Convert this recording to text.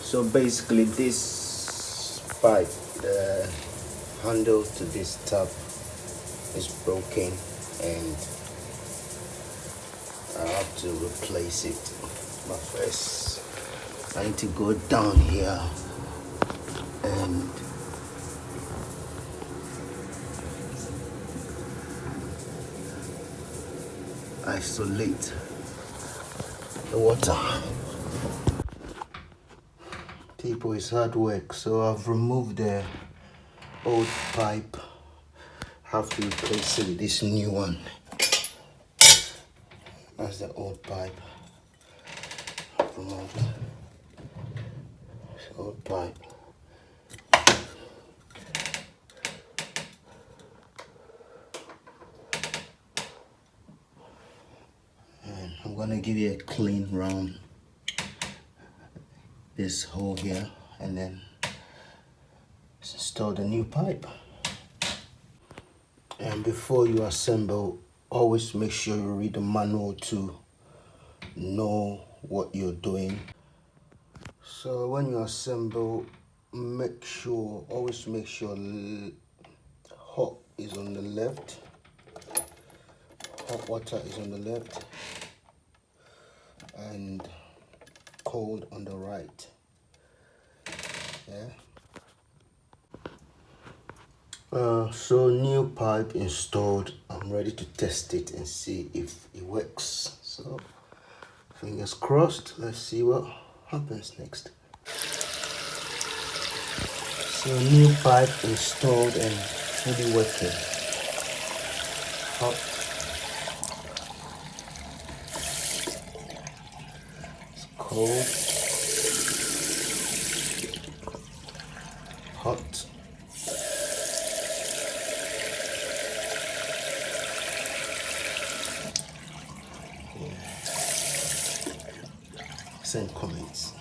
So basically this pipe, the handle to this tap is broken and I have to replace it. But first I need to go down here and isolate the water. People, it's hard work, so I've removed the old pipe. Have to replace it with this new one. That's the old pipe. I've removed this old pipe. And I'm gonna give you a clean round this hole here and then install the new pipe. And before you assemble, always make sure you read the manual to know what you're doing. So when you assemble, always make sure hot is on the left, hot water is on the left and cold on the right. Yeah. So new pipe installed. I'm ready to test it and see if it works. So fingers crossed. Let's see what happens next. So new pipe installed and fully working. Hot. It's cold. Hot. Send comments.